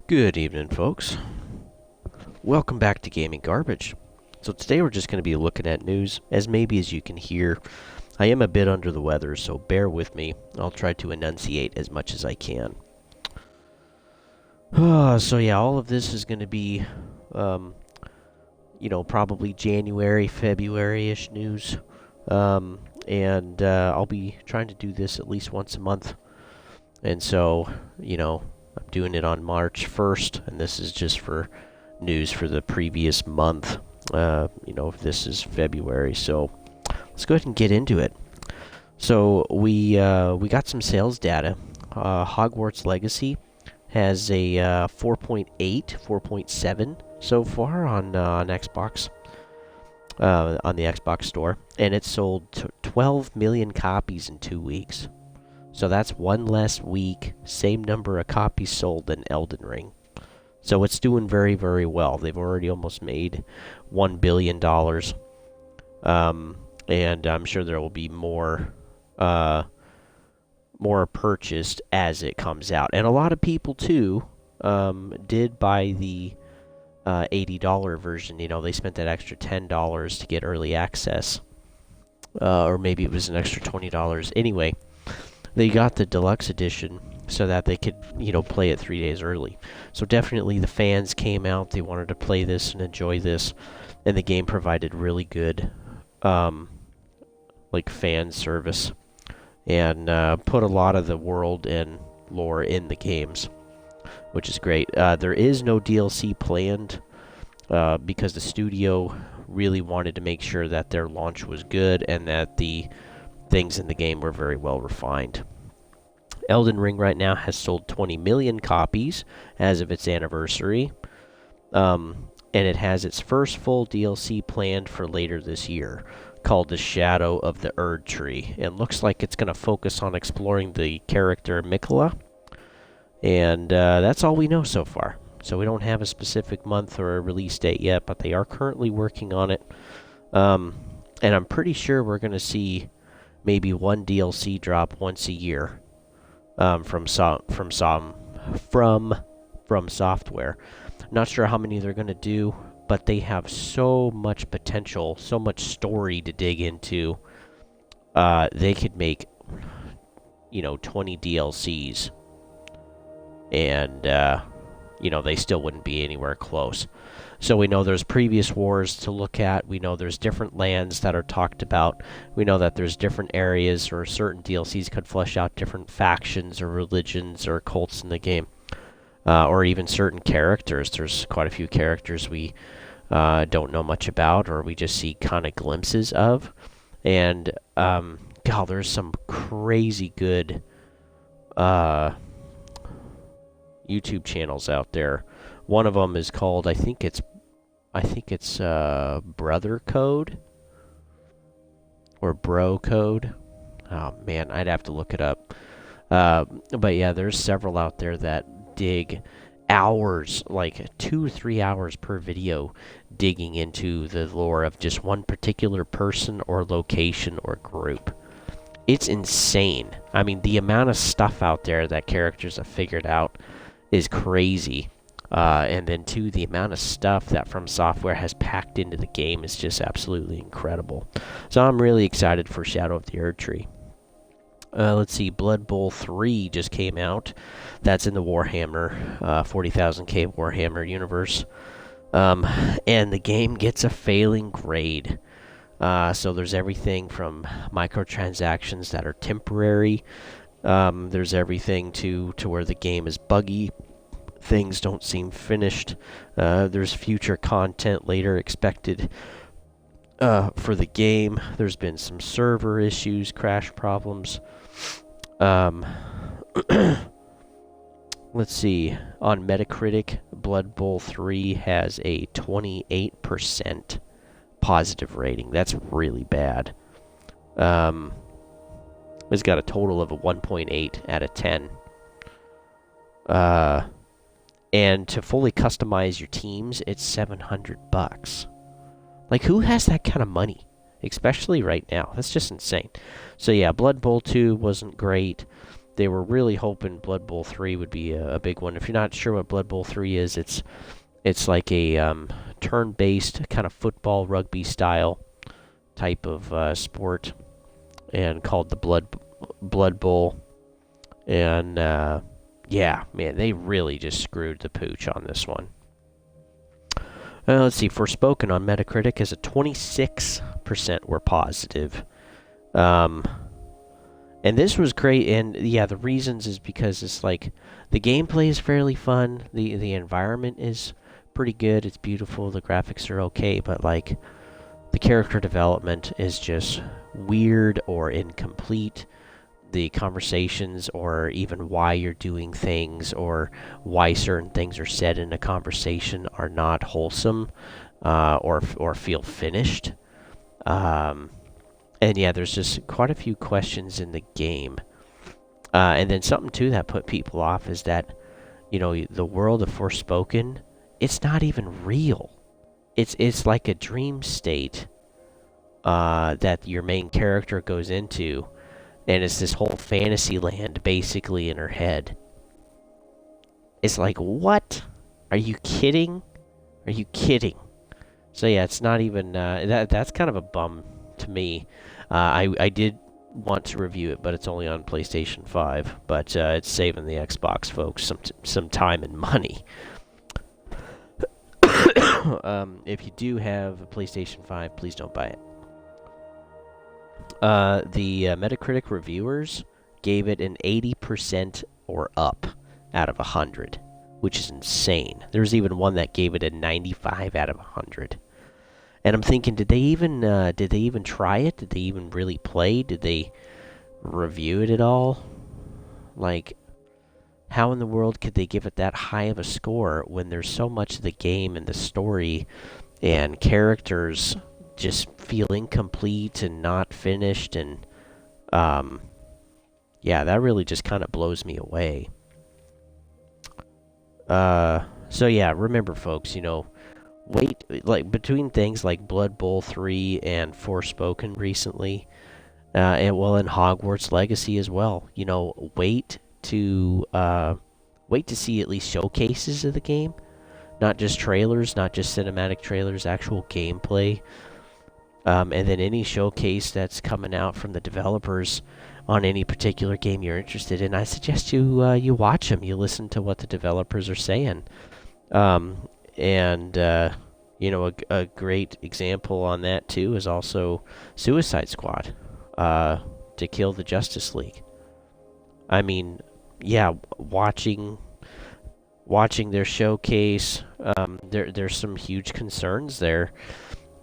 Good evening, folks. Welcome back to Gaming Garbage. So today we're just going to be looking at news. As you can hear, I am a bit under the weather, so bear with me. I'll try to enunciate as much as I can. So yeah, all of this is going to be, probably January, February-ish news. And I'll be trying to do this at least once a month. And so, I'm doing it on March 1st, and this is just for news for the previous month. This is February, so let's go ahead and get into it. So we got some sales data. Hogwarts Legacy has a 4.8, 4.7 so far on Xbox, on the Xbox store, and it sold 12 million copies in 2 weeks. So that's one less week, same number of copies sold than Elden Ring. So it's doing very, very well. They've already almost made $1 billion. And I'm sure there will be more purchased as it comes out. And a lot of people, too, did buy the $80 version. They spent that extra $10 to get early access. Or maybe it was an extra $20. Anyway, they got the deluxe edition so that they could, play it 3 days early. So definitely the fans came out. They wanted to play this and enjoy this. And the game provided really good, fan service. And put a lot of the world and lore in the games, which is great. There is no DLC planned because the studio really wanted to make sure that their launch was good and that the things in the game were very well refined. Elden Ring right now has sold 20 million copies as of its anniversary, and it has its first full DLC planned for later this year, called The Shadow of the Erd Tree. It looks like it's going to focus on exploring the character Miquella, and that's all we know so far. So we don't have a specific month or a release date yet, but they are currently working on it. And I'm pretty sure we're going to see maybe one DLC drop once a year from Software. Not sure how many they're going to do, but they have so much potential, so much story to dig into. They could make 20 DLCs, and they still wouldn't be anywhere close. So we know there's previous wars to look at. We know there's different lands that are talked about. We know that there's different areas, or certain DLCs could flesh out different factions or religions or cults in the game. Or even certain characters. There's quite a few characters we don't know much about, or we just see kind of glimpses of. And, there's some crazy good YouTube channels out there. One of them is called, I think it's Brother Code or Bro Code. Oh man, I'd have to look it up. But yeah, there's several out there that dig hours, like 2 or 3 hours per video, digging into the lore of just one particular person or location or group. It's insane. I mean, the amount of stuff out there that characters have figured out is crazy. And then, too, the amount of stuff that From Software has packed into the game is just absolutely incredible. So I'm really excited for Shadow of the Erd Tree. Let's see, Blood Bowl 3 just came out. That's in the Warhammer, 40,000k Warhammer universe. And the game gets a failing grade. So there's everything from microtransactions that are temporary. There's everything to where the game is buggy. Things don't seem finished. There's future content later expected for the game. There's been some server issues, crash problems. Let's see. On Metacritic, Blood Bowl 3 has a 28% positive rating. That's really bad. It's got a total of a 1.8 out of 10. And to fully customize your teams, it's $700. Like, who has that kind of money? Especially right now. That's just insane. So yeah, Blood Bowl 2 wasn't great. they were really hoping Blood Bowl 3 would be a big one. If you're not sure what Blood Bowl 3 is, it's like a turn-based kind of football rugby style type of sport, and called the Blood Bowl. And yeah, man, they really just screwed the pooch on this one. Let's see, Forspoken on Metacritic is a 26% were positive. And this was great, and yeah, the reasons is because it's like the gameplay is fairly fun, the environment is pretty good, it's beautiful, the graphics are okay, but like the character development is just weird or incomplete. The conversations, or even why you're doing things, or why certain things are said in a conversation, are not wholesome, or feel finished. And yeah, there's just quite a few questions in the game. And then something too that put people off is that, the world of Forspoken, it's not even real. It's like a dream state that your main character goes into, and it's this whole fantasy land basically in her head. It's like, what? Are you kidding? Are you kidding? So yeah, it's not even that's kind of a bum to me. I did want to review it, but it's only on PlayStation 5. But it's saving the Xbox folks some time and money. If you do have a PlayStation 5, please don't buy it. The Metacritic reviewers gave it an 80% or up out of 100, which is insane. There's even one that gave it a 95 out of 100. And I'm thinking, did they even try it? Did they even really play? Did they review it at all? Like, how in the world could they give it that high of a score when there's so much of the game and the story and characters just feel incomplete and not finished? And yeah, that really just kind of blows me away. So yeah, remember folks, wait, like between things like Blood Bowl 3 and Forspoken recently, and Hogwarts Legacy as well. Wait to see at least showcases of the game, not just trailers, not just cinematic trailers, actual gameplay. And then any showcase that's coming out from the developers on any particular game you're interested in, I suggest you watch them. You listen to what the developers are saying. And a great example on that too is also Suicide Squad, to kill the Justice League. I mean, yeah, watching their showcase, there's some huge concerns there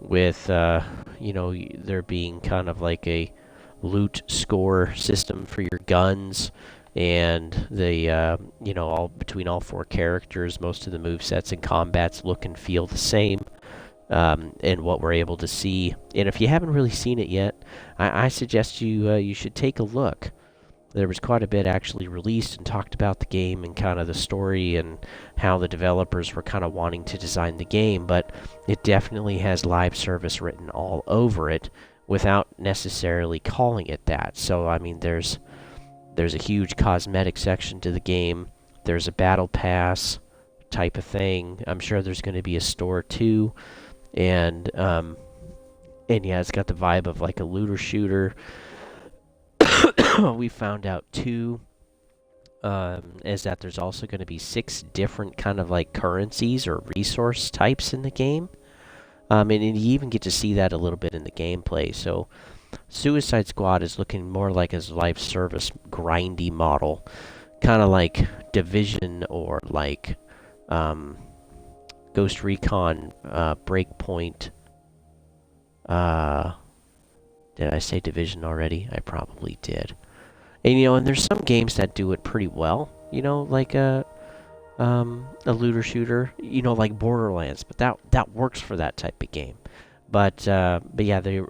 with there being kind of like a loot score system for your guns. And all between all four characters, most of the movesets and combats look and feel the same, and what we're able to see. And if you haven't really seen it yet, I suggest you should take a look. There was quite a bit actually released and talked about the game and kind of the story and how the developers were kind of wanting to design the game, but it definitely has live service written all over it without necessarily calling it that. So I mean, there's a huge cosmetic section to the game. There's a battle pass type of thing. I'm sure there's going to be a store too. And yeah, it's got the vibe of like a looter shooter. We found out too, is that there's also going to be 6 different kind of like currencies or resource types in the game. And you even get to see that a little bit in the gameplay. So Suicide Squad is looking more like a live service grindy model, kind of like Division or like Ghost Recon Breakpoint. Did I say Division already? I probably did. And and there's some games that do it pretty well, like a looter shooter, like Borderlands, but that works for that type of game. But yeah, the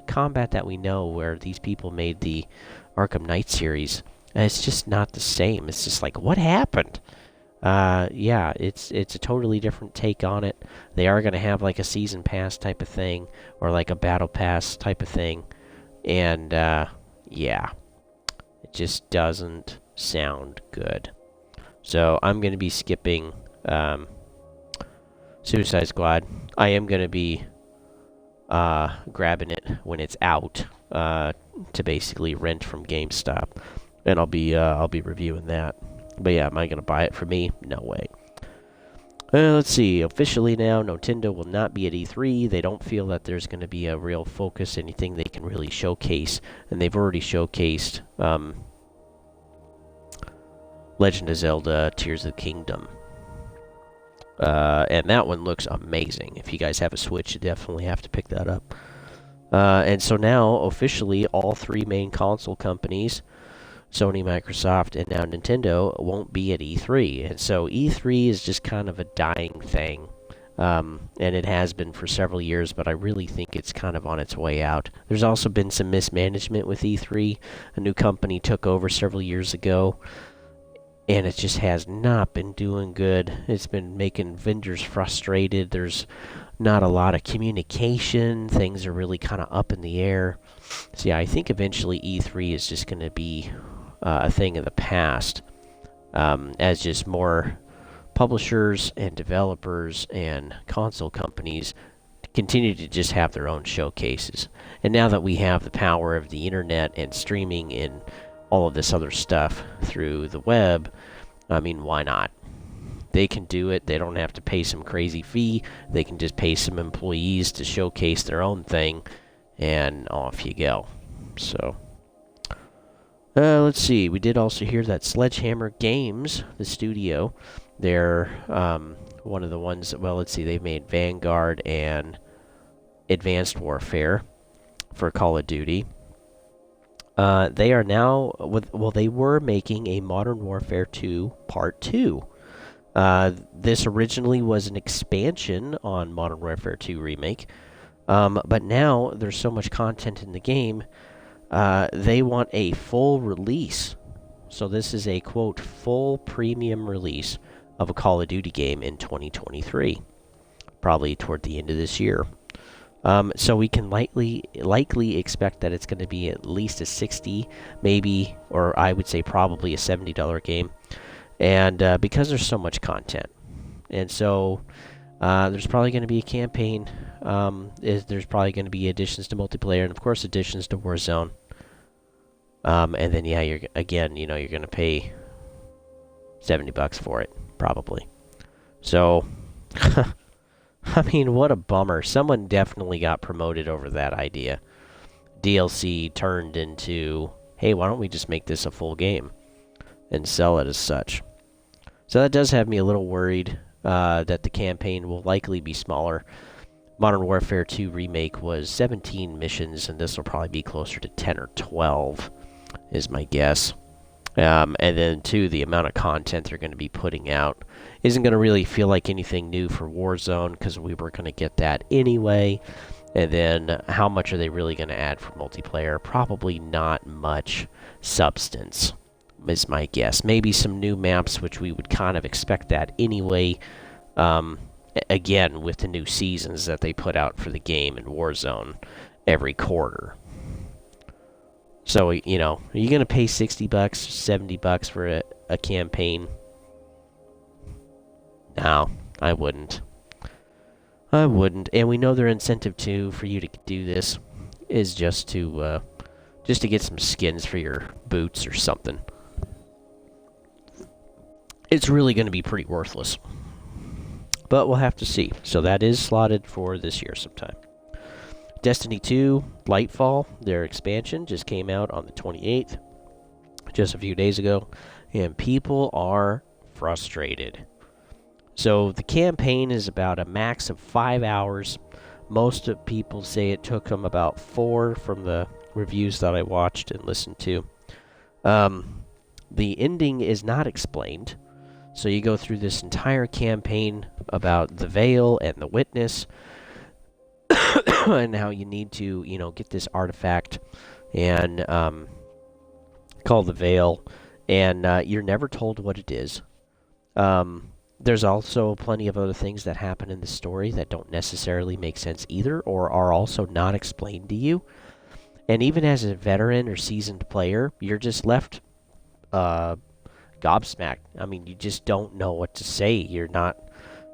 combat that we know, where these people made the Arkham Knight series, it's just not the same. It's just like, what happened? Yeah, it's a totally different take on it. They are going to have like a season pass type of thing, or like a battle pass type of thing, and yeah, it just doesn't sound good. So I'm going to be skipping Suicide Squad. I am going to be grabbing it when it's out to basically rent from GameStop, and I'll be reviewing that. But yeah, am I going to buy it for me? No way. Let's see. Officially now, Nintendo will not be at E3. They don't feel that there's going to be a real focus, anything they can really showcase, and they've already showcased Legend of Zelda: Tears of the Kingdom. And that one looks amazing. If you guys have a Switch, you definitely have to pick that up. And so now, officially, all three main console companies, Sony, Microsoft, and now Nintendo, won't be at E3. And so E3 is just kind of a dying thing. And it has been for several years, but I really think it's kind of on its way out. There's also been some mismanagement with E3. A new company took over several years ago, and it just has not been doing good. It's been making vendors frustrated. There's not a lot of communication. Things are really kind of up in the air. So yeah, I think eventually E3 is just going to be a thing of the past, as just more publishers and developers and console companies continue to just have their own showcases. And now that we have the power of the internet and streaming and all of this other stuff through the web, I mean, why not? They can do it. They don't have to pay some crazy fee. They can just pay some employees to showcase their own thing, and off you go. So, let's see. We did also hear that Sledgehammer Games, the studio, they're one of the ones that, well, let's see, they've made Vanguard and Advanced Warfare for Call of Duty. They are now, they were making a Modern Warfare 2 Part 2. This originally was an expansion on Modern Warfare 2 Remake, but now there's so much content in the game, they want a full release. So this is a, quote, full premium release of a Call of Duty game in 2023, probably toward the end of this year. So we can likely expect that it's going to be at least a $60, maybe, or I would say probably a $70 game. And because there's so much content. And so there's probably going to be a campaign. There's probably going to be additions to multiplayer, and of course additions to Warzone. And then, yeah, you're going to pay $70 for it, probably. So, I mean, what a bummer. Someone definitely got promoted over that idea. DLC turned into, hey, why don't we just make this a full game and sell it as such? So that does have me a little worried that the campaign will likely be smaller. Modern Warfare 2 Remake was 17 missions, and this will probably be closer to 10 or 12, is my guess. And then, too, the amount of content they're going to be putting out isn't going to really feel like anything new for Warzone, because we were going to get that anyway. And then, how much are they really going to add for multiplayer? Probably not much substance, is my guess. Maybe some new maps, which we would kind of expect that anyway. Again, with the new seasons that they put out for the game in Warzone every quarter. So, are you going to pay $60, $70 for a campaign? No, I wouldn't. I wouldn't. And we know their incentive, too, for you to do this is just to get some skins for your boots or something. It's really going to be pretty worthless. But we'll have to see. So that is slotted for this year sometime. Destiny 2 Lightfall, their expansion, just came out on the 28th, just a few days ago, and people are frustrated. So the campaign is about a max of 5 hours. Most of people say it took them about 4 from the reviews that I watched and listened to. The ending is not explained. So you go through this entire campaign about the Veil and the Witness, and how you need to, get this artifact and called the Veil, and you're never told what it is. There's also plenty of other things that happen in the story that don't necessarily make sense either, or are also not explained to you. And even as a veteran or seasoned player, you're just left gobsmacked. I mean, you just don't know what to say. You're not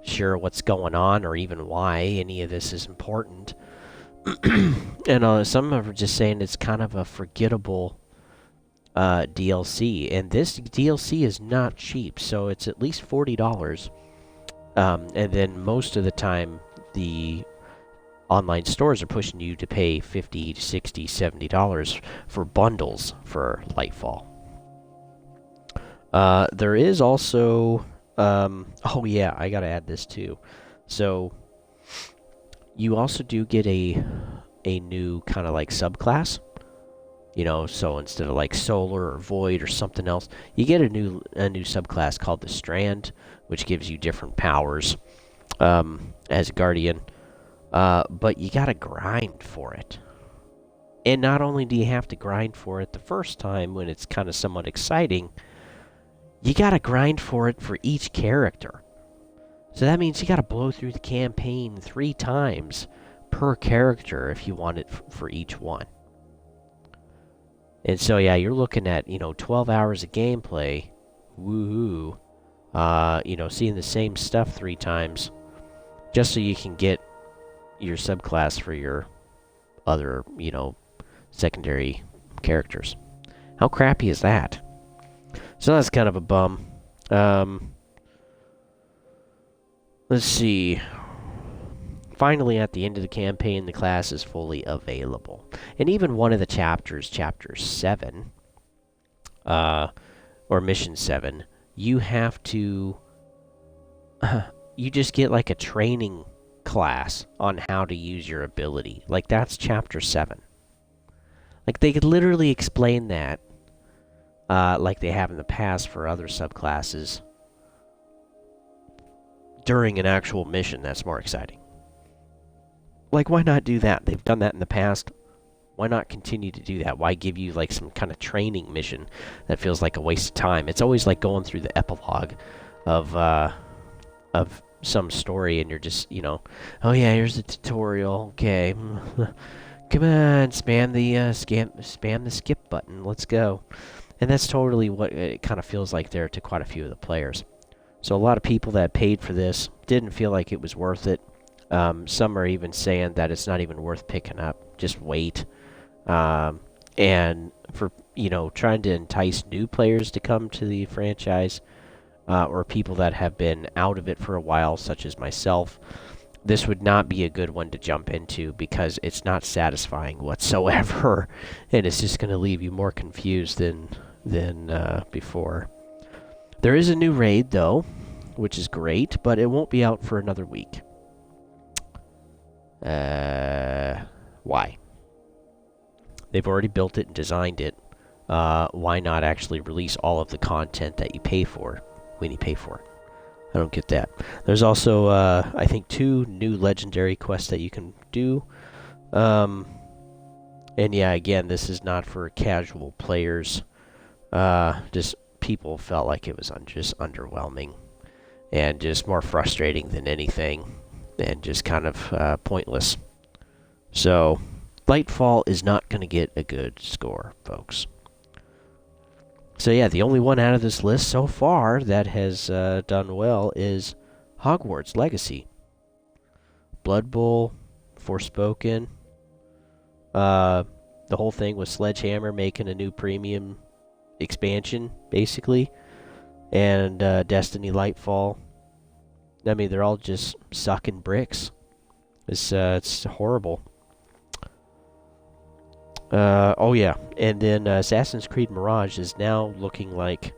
sure what's going on or even why any of this is important. And some are just saying it's kind of a forgettable DLC, and this DLC is not cheap, so it's at least $40. And then most of the time, the online stores are pushing you to pay $50 to $60, $70 for bundles for Lightfall. There is also, oh yeah, I gotta add this too. So you also do get a new kind of like subclass. You know, so instead of like solar or void or something else, you get a new subclass called the Strand, which gives you different powers as a guardian. But you gotta grind for it. And not only do you have to grind for it the first time when it's kind of somewhat exciting, you gotta grind for it for each character. So that means you gotta blow through the campaign 3 times per character if you want it for each one. And so, yeah, you're looking at, 12 hours of gameplay. Woohoo. Seeing the same stuff 3 times just so you can get your subclass for your other, secondary characters. How crappy is that? So that's kind of a bum. Let's see. Finally, at the end of the campaign, the class is fully available. And even one of the chapters, Chapter 7, or Mission 7, you have to... you just get like a training class on how to use your ability. Like, that's Chapter 7. Like, they could literally explain that, like they have in the past for other subclasses, during an actual mission. That's more exciting. Like, why not do that? They've done that in the past. Why not continue to do that? Why give you, like, some kind of training mission that feels like a waste of time? It's always like going through the epilogue of some story, and you're just, oh yeah, here's the tutorial. Okay, come on, spam the skip button. Let's go. And that's totally what it kind of feels like there to quite a few of the players. So a lot of people that paid for this didn't feel like it was worth it. Some are even saying that it's not even worth picking up. Just wait. And for, trying to entice new players to come to the franchise, or people that have been out of it for a while, such as myself, this would not be a good one to jump into because it's not satisfying whatsoever. And it's just going to leave you more confused than before. There is a new raid, though, which is great, but it won't be out for another week. Why? They've already built it and designed it. Why not actually release all of the content that you pay for when you pay for it? I don't get that. There's also, I think, 2 new legendary quests that you can do. And yeah, again, this is not for casual players. Just people felt like it was just underwhelming and just more frustrating than anything. And just kind of pointless. So, Lightfall is not going to get a good score, folks. So yeah, the only one out of this list so far that has done well is Hogwarts Legacy. Blood Bowl, Forspoken. The whole thing with Sledgehammer making a new premium expansion, basically. And Destiny Lightfall. I mean, they're all just sucking bricks. It's horrible. Oh yeah, and then Assassin's Creed Mirage is now looking like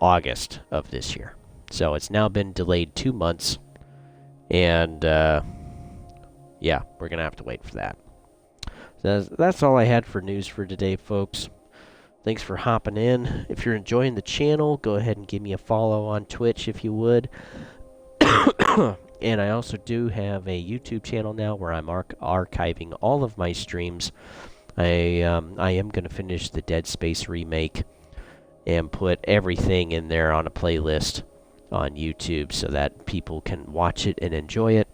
August of this year. So it's now been delayed 2 months, and yeah, we're gonna have to wait for that. So that's all I had for news for today, folks. Thanks for hopping in. If you're enjoying the channel, go ahead and give me a follow on Twitch if you would. And I also do have a YouTube channel now where I'm archiving all of my streams. I am going to finish the Dead Space remake and put everything in there on a playlist on YouTube so that people can watch it and enjoy it.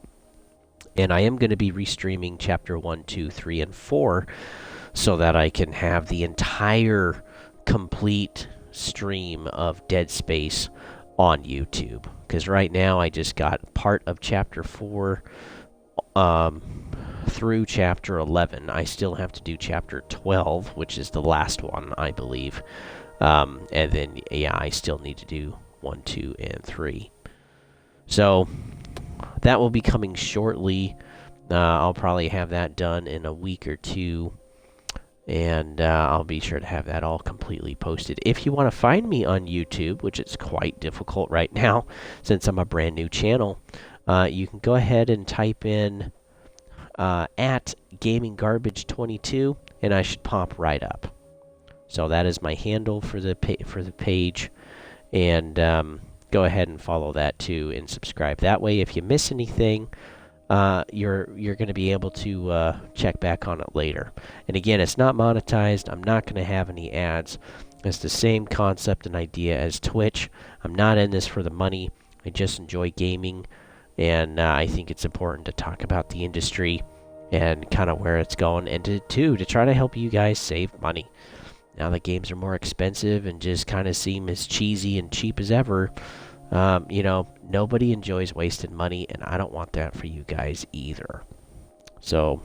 And I am going to be restreaming Chapter 1, 2, 3, and 4 so that I can have the entire complete stream of Dead Space on YouTube. Because right now I just got part of Chapter 4 through Chapter 11. I still have to do Chapter 12, which is the last one, I believe. And then, yeah, I still need to do 1, 2, and 3. So that will be coming shortly. I'll probably have that done in a week or two. And I'll be sure to have that all completely posted. If you want to find me on YouTube, which is quite difficult right now since I'm a brand new channel, you can go ahead and type in at GamingGarbage22, and I should pop right up. So that is my handle for the page, and go ahead and follow that too and subscribe. That way, if you miss anything, you're going to be able to check back on it later. And again, it's not monetized. I'm not going to have any ads. It's the same concept and idea as Twitch. I'm not in this for the money. I just enjoy gaming, and I think it's important to talk about the industry and kind of where it's going, and to try to help you guys save money. Now that games are more expensive and just kind of seem as cheesy and cheap as ever, nobody enjoys wasted money, and I don't want that for you guys either. So,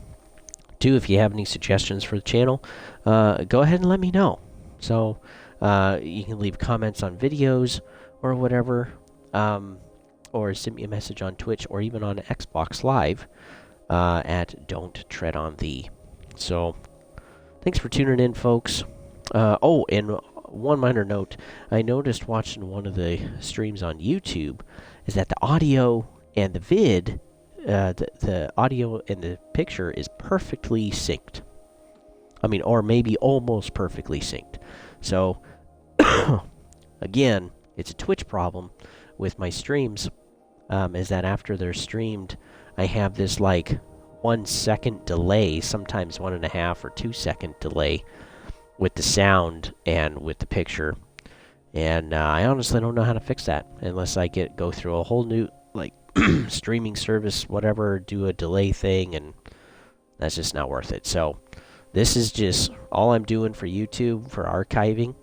if you have any suggestions for the channel, go ahead and let me know. So, you can leave comments on videos or whatever, or send me a message on Twitch or even on Xbox Live at Don't Tread on Thee. So, thanks for tuning in, folks. And one minor note, I noticed watching one of the streams on YouTube is that the audio and the vid, the audio and the picture is perfectly synced. I mean, or maybe almost perfectly synced. So, again, it's a Twitch problem with my streams, is that after they're streamed, I have this like 1 second delay, sometimes 1.5 or 2 second delay with the sound and with the picture, and I honestly don't know how to fix that unless I go through a whole new streaming service, whatever, do a delay thing, and that's just not worth it. So this is just all I'm doing for YouTube for archiving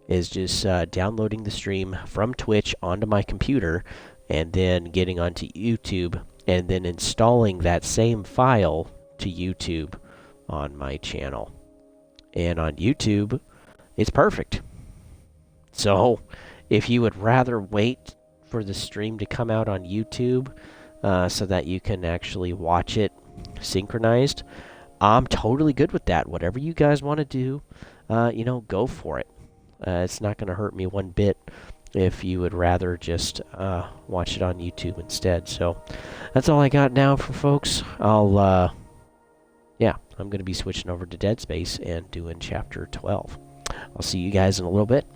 is just downloading the stream from Twitch onto my computer and then getting onto YouTube and then installing that same file to YouTube on my channel. And on YouTube, it's perfect. So, if you would rather wait for the stream to come out on YouTube so that you can actually watch it synchronized, I'm totally good with that. Whatever you guys want to do, go for it. It's not going to hurt me one bit if you would rather just watch it on YouTube instead. So, that's all I got now for folks. I'm going to be switching over to Dead Space and doing Chapter 12. I'll see you guys in a little bit.